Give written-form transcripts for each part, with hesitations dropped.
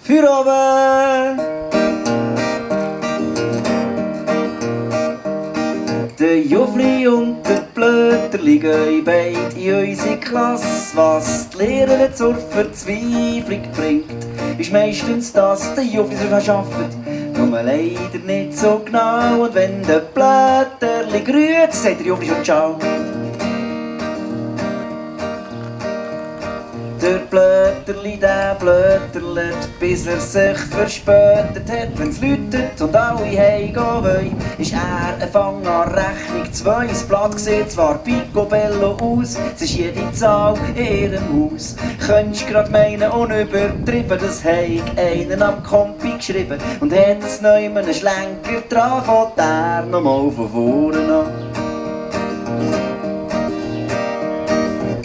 Für oben! Der Jufli und der Blöterli gehen beid in unsere Klasse. Was die Lehrerin zur Verzweiflung bringt, ist meistens, dass der Jufli sich arbeitet. Nur leider nicht so genau. Und wenn der Blöterli grüßt, sagt der Jufli schon ciao. Der Blöterli, der blöterlet, bis er sich verspätet hat. Wenn's läutet und alle heimgehen wollen, ist er ein Fang an Rechnung 2. Das Blatt sieht zwar picobello aus, es ist jede Zahl in ihrem Haus. Könntest grad meinen, unübertrieben, das hat einen am Kompi geschrieben. Und hat es neu einen Schlenker dran, fängt er nochmal von vorne an.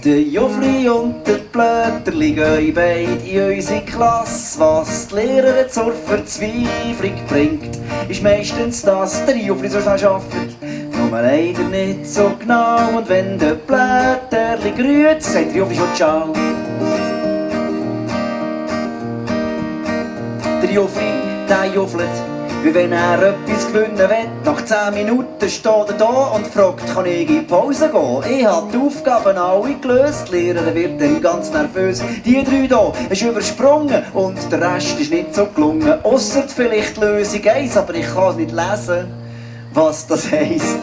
Der Jufli und der Blöterli gehen beid in unsere Klasse. Was die Lehrerin zur Verzweiflung bringt, ist meistens, dass der Jufli so schnell arbeitet. Nur leider nicht so genau. Und wenn der Blöterli grüßt, sagt der Jufli schon ciao. Der Jufli, der juffelt, wie wenn er etwas gewinnen will. Nach 10 Minuten steht er da und fragt, kann ich in die Pause gehen? Ich habe die Aufgaben alle gelöst, die Lehrerin wird dann ganz nervös. Die 3 hier ist übersprungen und der Rest ist nicht so gelungen. Ausser vielleicht Lösung 1, aber ich kann es nicht lesen, was das heisst.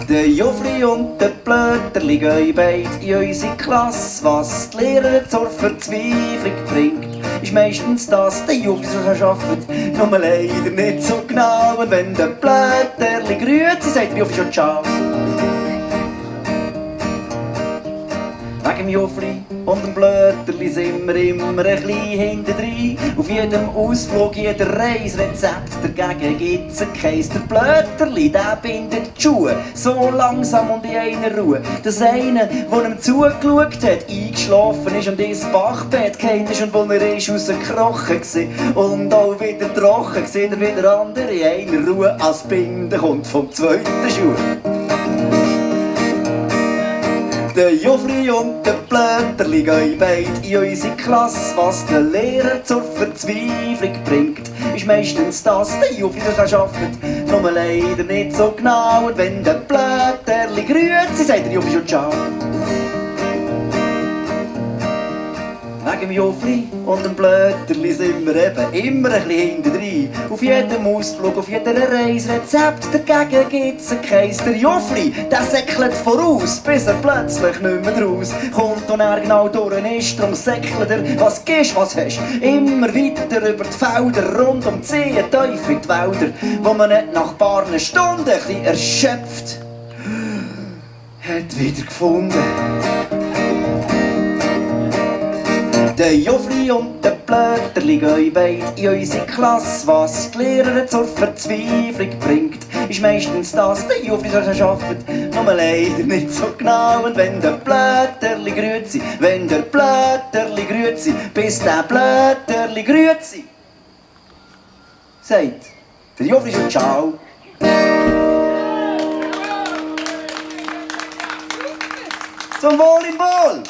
Der Jufli und der Blöterli gehen beid in unsere Klasse. Was die Lehrerin zur Verzweiflung bringt, ist meistens, dass der Jufli so arbeitet. Nur leider nicht so genau. Und wenn der Blöterli grüßt, sagt der Jufli schon ciao. Wegen dem Jufli und dem Blöterli sind wir immer ein bisschen hintendrein. Auf jedem Ausflug, jeder Reisrezept, dagegen gibt's keins. Der Blöterli, der bindet die Schuhe so langsam und in einer Ruhe, dass einer, der ihm zugeschaut hat, eingeschlafen ist und ins Bachbett gefallen ist. Und wo er ist rausgekrochen war und auch wieder trocken, sieht er wieder andere in einer Ruhe als Binden kommt vom zweiten Schuh. Der Jufli und der Blöterli gehen beid in unsere Klasse. Was der Lehrer zur Verzweiflung bringt, ist meistens, dass der Jufli so arbeitet. Nur leider nicht so genau. Und wenn der Blöterli grüßt, sagt der Jufli schon ciao. Wegen dem Jufli und dem Blöterli sind wir eben immer ein bisschen hintendrein. Auf jedem Ausflug, auf jeder Reisrezept, dagegen gibt's keins. Der Jufli, der säckelt voraus, bis er plötzlich nicht mehr draus kommt und er genau durch ist. Drum säckelt er, was gibst, was hast. Immer weiter über die Felder, rund um die See, tief in die Wälder, wo man nicht nach ein paar Stunden ein bisschen erschöpft hat wieder gefunden. Der Jufli und der Blöterli gehen beid in unsere Klasse. Was die Lehrerin zur Verzweiflung bringt, ist meistens, dass der Jufli so arbeitet. Nur leider nicht so genau. Und wenn der Blöterli grüezi, wenn der Blöterli grüezi, bis der Blöterli grüezi, sagt der Jufli schon ciao. Zum Wohl im Wohl!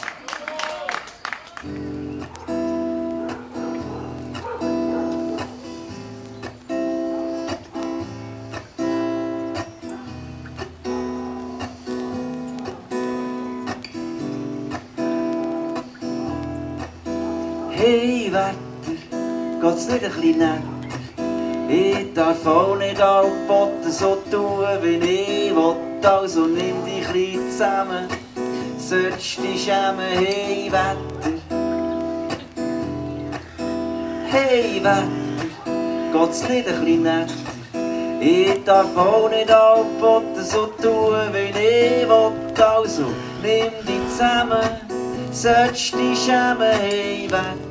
Hey Wetter, geht's nicht ein bisschen netter? Ich darf auch nicht allboten so tun, wie ich will. Also nimm dich ein bisschen zusammen, sollst dich schämen. Hey Wetter, hey Wetter, geht's nicht ein bisschen netter? Ich darf auch nicht allboten so tun, wie ich will. Also nimm dich zusammen, sollst dich schämen. Hey Wetter,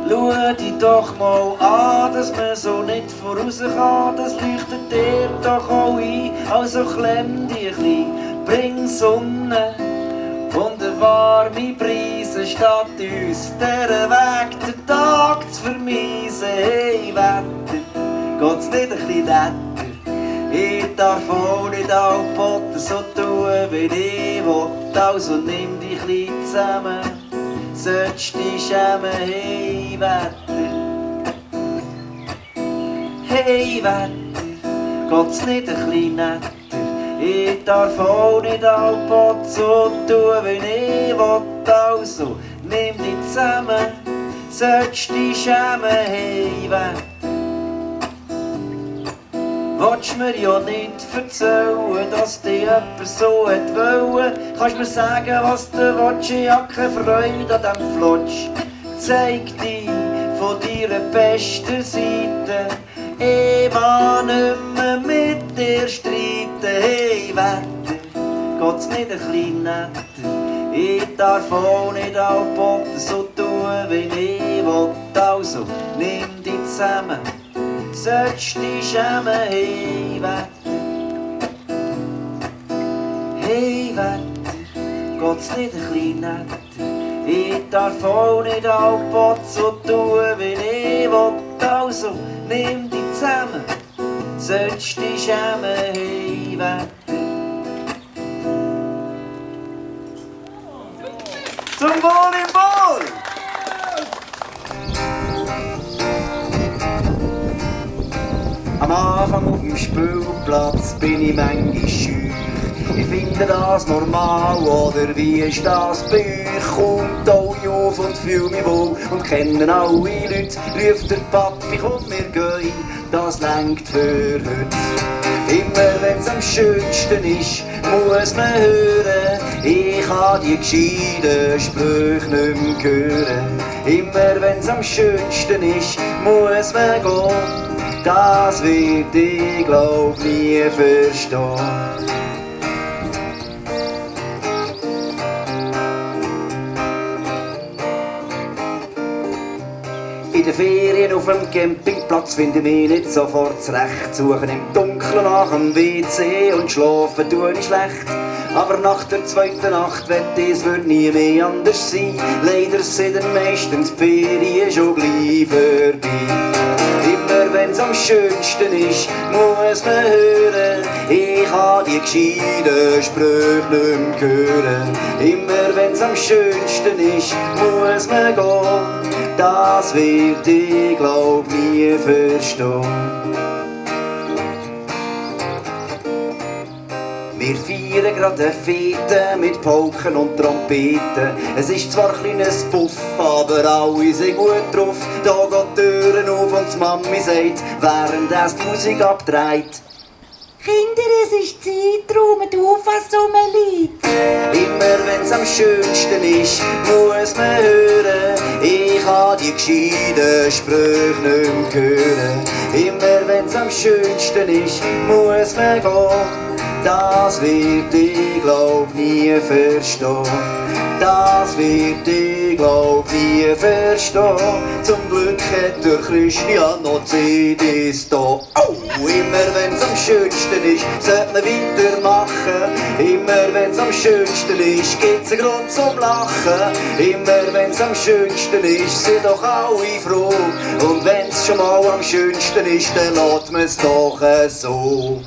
schau dich doch mal an, dass man so nicht voraus kann. Das leuchtet dir doch auch ein, also klemm dich ein bisschen, bring Sonne und eine warme Brise, statt uns diesen Weg den Tag zu vermiesen. Hey Wetter, geht's nicht ein bisschen netter? Ich darf auch nicht allpoten so tun, wie ich will. Also nimm dich klein zusammen, sollst dich schämen. Hey Wetter, hey Wetter, geht's nicht ein bisschen netter? Ich darf auch nicht allpoten so tun, wie ich will. Also nimm dich zusammen, sollst dich schämen. Hey Wetter, willst mir ja nicht erzählen, dass dich jemand so hat wollen. Kannst mir sagen, was du willst, ich hab keine Freude an diesem Flotsch. Zeig dich von deiner besten Seite, ich mag nicht mehr mit dir streiten. Hey Wetter, geht's nicht ein bisschen netter? Ich darf auch nicht allpoten so tun, wie ich will. Also nimm dich zusammen, sollst dich schämen. Hey Wetter, hey Wetter, geht's nicht ein bisschen netter? Ich darf auch nicht allpoten so tun, wie ich will. Also nimm dich zusammen, sollst dich schämen. Hey Wetter. Zum Wohl im Wohl! Am Anfang auf dem Spielplatz bin ich manchmal scheu. Ich finde das normal, oder wie ist das bei euch? Kommt alle auf und fühl mich wohl und kennen alle Leute. Ruft der Papi, komm wir gehen, das längt für heute. Immer wenn's am schönsten ist, muss man hören. Ich kann die gescheiten Sprüche nicht mehr hören. Immer wenn's am schönsten ist, muss man gehen. Das wird ich glaub nie verstehen. In den Ferien auf dem Campingplatz finde ich mich nicht sofort zurecht. Suchen im Dunkeln nach dem WC und schlafen tue ich schlecht. Aber nach der zweiten Nacht wette ich, es wird nie mehr anders sein. Leider sind dann meistens die Ferien schon gleich vorbei. Immer wenn's am schönsten ist, muss man hören. Ich kann die gescheiten Sprüche nicht mehr hören. Immer wenn's am schönsten ist, muss man gehen. Das wird ich glaub nie verstehen. Wir feiern grad eine Fete mit Polken und Trompeten. Es ist zwar ein kleines Puff, aber alle sind gut drauf. Da geht die Türen auf und die Mami sagt, während die Musik abdreht: Kinder, es ist Zeit, räumt auf, was um liegt. Immer wenn's am schönsten ist, muss man hören. Ich kann die gescheiten Sprüche nicht mehr hören. Immer wenn's am schönsten ist, muss man gehen. Das wird ich glaub nie verstehen. Das wird ich glaub nie verstehen. Zum Glück hat der Christian noch CDs da. Oh, immer wenn's am schönsten ist, sollte man weitermachen. Immer wenn's am schönsten ist, gibt's einen Grund zum Lachen. Immer wenn's am schönsten ist, sind doch alle froh. Und wenn's schon mal am schönsten ist, dann lässt man's doch so.